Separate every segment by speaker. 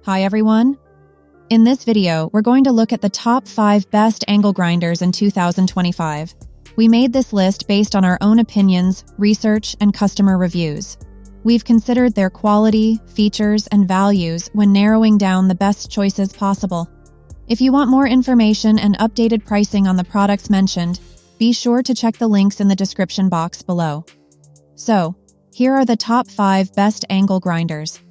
Speaker 1: Hi everyone! In this video, we're going to look at the top 5 best angle grinders in 2025. We made this list based on our own opinions, research, and customer reviews. We've considered their quality, features, and values when narrowing down the best choices possible. If you want more information and updated pricing on the products mentioned, be sure to check the links in the description box below. So, here are the top 5 best angle grinders.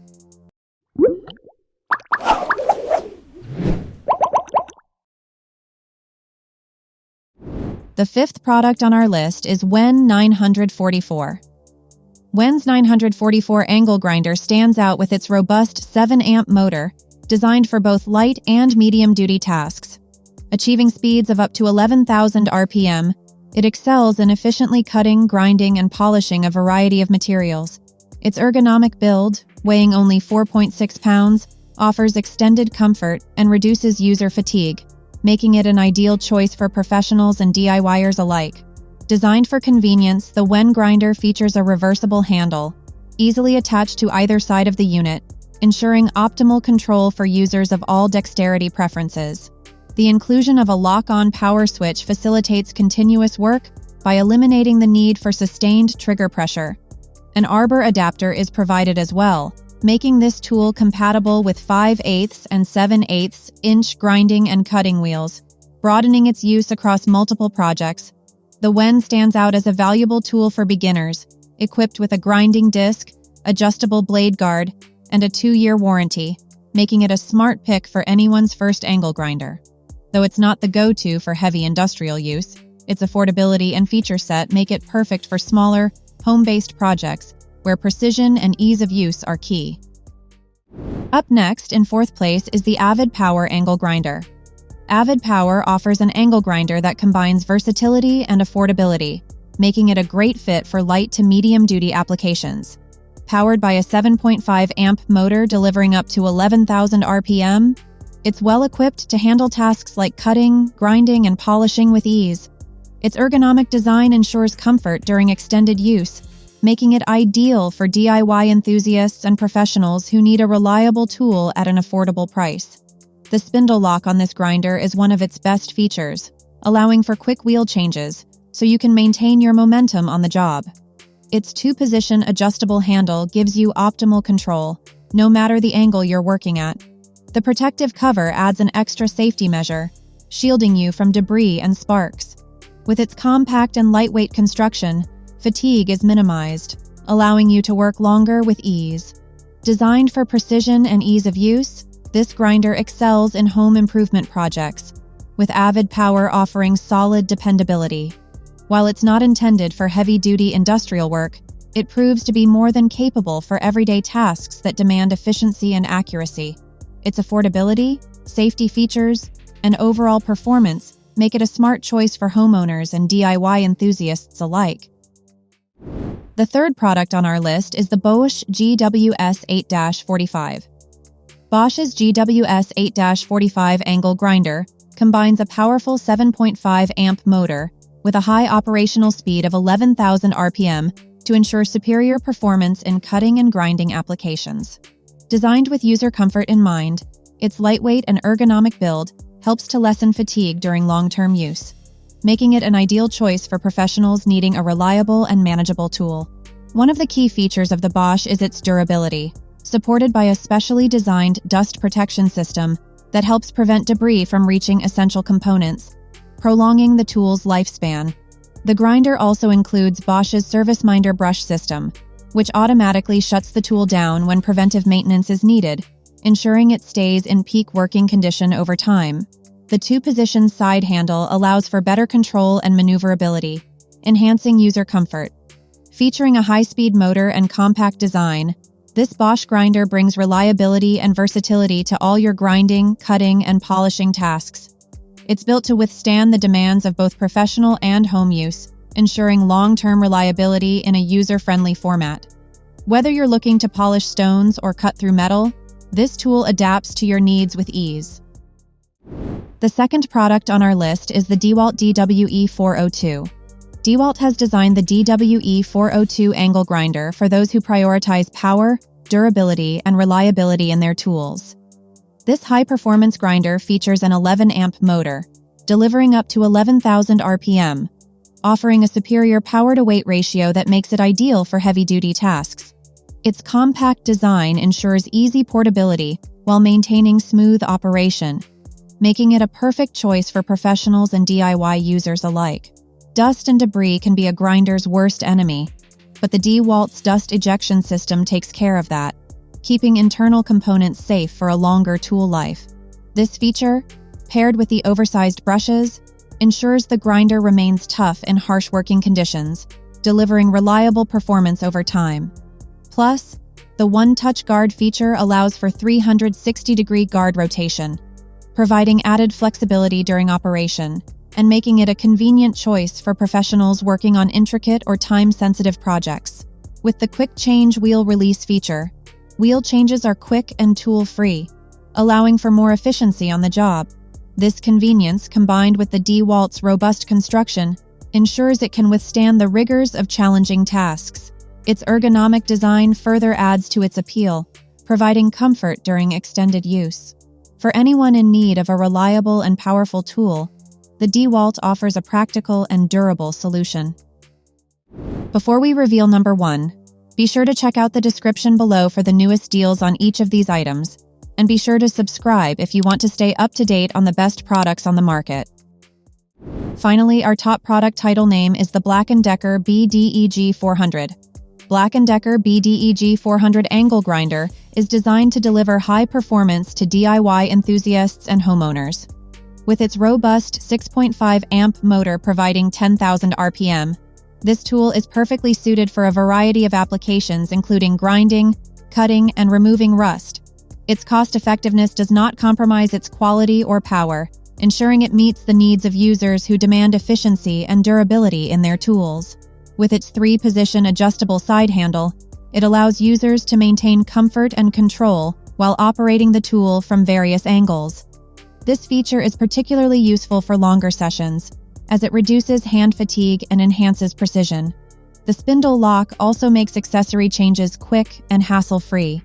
Speaker 1: The 5th product on our list is WEN 944. WEN's 944 angle grinder stands out with its robust 7-amp motor, designed for both light and medium-duty tasks. Achieving speeds of up to 11,000 RPM, it excels in efficiently cutting, grinding, and polishing a variety of materials. Its ergonomic build, weighing only 4.6 pounds, offers extended comfort and reduces user fatigue, making it an ideal choice for professionals and DIYers alike. Designed for convenience, the WEN grinder features a reversible handle, easily attached to either side of the unit, ensuring optimal control for users of all dexterity preferences. The inclusion of a lock-on power switch facilitates continuous work by eliminating the need for sustained trigger pressure. An arbor adapter is provided as well, making this tool compatible with 5/8 and 7/8 inch grinding and cutting wheels, broadening its use across multiple projects. The WEN stands out as a valuable tool for beginners, equipped with a grinding disc, adjustable blade guard, and a 2-year warranty, making it a smart pick for anyone's first angle grinder. Though it's not the go-to for heavy industrial use, its affordability and feature set make it perfect for smaller, home-based projects where precision and ease of use are key. Up next, in 4th place, is the AVID Power Angle Grinder. AVID Power offers an angle grinder that combines versatility and affordability, making it a great fit for light to medium-duty applications. Powered by a 7.5-amp motor delivering up to 11,000 RPM, it's well-equipped to handle tasks like cutting, grinding, and polishing with ease. Its ergonomic design ensures comfort during extended use, making it ideal for DIY enthusiasts and professionals who need a reliable tool at an affordable price. The spindle lock on this grinder is one of its best features, allowing for quick wheel changes, so you can maintain your momentum on the job. Its 2-position adjustable handle gives you optimal control, no matter the angle you're working at. The protective cover adds an extra safety measure, shielding you from debris and sparks. With its compact and lightweight construction, fatigue is minimized, allowing you to work longer with ease. Designed for precision and ease of use, this grinder excels in home improvement projects, with AVID Power offering solid dependability. While it's not intended for heavy-duty industrial work, it proves to be more than capable for everyday tasks that demand efficiency and accuracy. Its affordability, safety features, and overall performance make it a smart choice for homeowners and DIY enthusiasts alike. The 3rd product on our list is the BOSCH GWS8-45. BOSCH's GWS8-45 angle grinder combines a powerful 7.5-amp motor with a high operational speed of 11,000 RPM to ensure superior performance in cutting and grinding applications. Designed with user comfort in mind, its lightweight and ergonomic build helps to lessen fatigue during long-term use, making it an ideal choice for professionals needing a reliable and manageable tool. One of the key features of the BOSCH is its durability, supported by a specially designed dust protection system that helps prevent debris from reaching essential components, prolonging the tool's lifespan. The grinder also includes BOSCH's ServiceMinder brush system, which automatically shuts the tool down when preventive maintenance is needed, ensuring it stays in peak working condition over time. The 2-position side handle allows for better control and maneuverability, enhancing user comfort. Featuring a high-speed motor and compact design, this BOSCH grinder brings reliability and versatility to all your grinding, cutting, and polishing tasks. It's built to withstand the demands of both professional and home use, ensuring long-term reliability in a user-friendly format. Whether you're looking to polish stones or cut through metal, this tool adapts to your needs with ease. The 2nd product on our list is the DEWALT DWE402. DEWALT has designed the DWE402 angle grinder for those who prioritize power, durability, and reliability in their tools. This high-performance grinder features an 11-amp motor, delivering up to 11,000 RPM, offering a superior power-to-weight ratio that makes it ideal for heavy-duty tasks. Its compact design ensures easy portability while maintaining smooth operation, making it a perfect choice for professionals and DIY users alike. Dust and debris can be a grinder's worst enemy, but the DEWALT's dust ejection system takes care of that, keeping internal components safe for a longer tool life. This feature, paired with the oversized brushes, ensures the grinder remains tough in harsh working conditions, delivering reliable performance over time. Plus, the one-touch guard feature allows for 360-degree guard rotation, providing added flexibility during operation and making it a convenient choice for professionals working on intricate or time-sensitive projects. With the quick change wheel release feature, wheel changes are quick and tool-free, allowing for more efficiency on the job. This convenience, combined with the DEWALT's robust construction, ensures it can withstand the rigors of challenging tasks. Its ergonomic design further adds to its appeal, providing comfort during extended use. For anyone in need of a reliable and powerful tool, the DEWALT offers a practical and durable solution. Before we reveal number 1, be sure to check out the description below for the newest deals on each of these items, and be sure to subscribe if you want to stay up to date on the best products on the market. Finally, our top product title name is the BLACK+DECKER BDEG400. BLACK+DECKER BDEG400 Angle Grinder is designed to deliver high performance to DIY enthusiasts and homeowners. With its robust 6.5 amp motor providing 10,000 RPM, this tool is perfectly suited for a variety of applications including grinding, cutting, and removing rust. Its cost-effectiveness does not compromise its quality or power, ensuring it meets the needs of users who demand efficiency and durability in their tools. With its 3-position adjustable side handle, it allows users to maintain comfort and control while operating the tool from various angles. This feature is particularly useful for longer sessions, as it reduces hand fatigue and enhances precision. The spindle lock also makes accessory changes quick and hassle-free,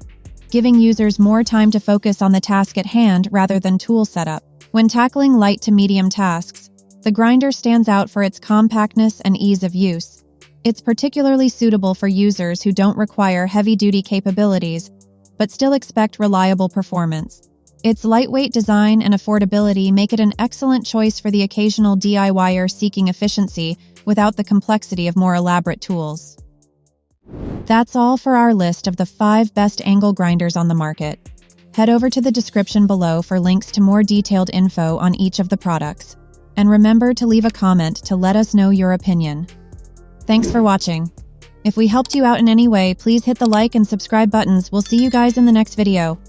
Speaker 1: giving users more time to focus on the task at hand rather than tool setup. When tackling light to medium tasks, the grinder stands out for its compactness and ease of use. It's particularly suitable for users who don't require heavy-duty capabilities, but still expect reliable performance. Its lightweight design and affordability make it an excellent choice for the occasional DIYer seeking efficiency without the complexity of more elaborate tools. That's all for our list of the 5 best angle grinders on the market. Head over to the description below for links to more detailed info on each of the products. And remember to leave a comment to let us know your opinion. Thanks for watching. If we helped you out in any way, please hit the like and subscribe buttons. We'll see you guys in the next video.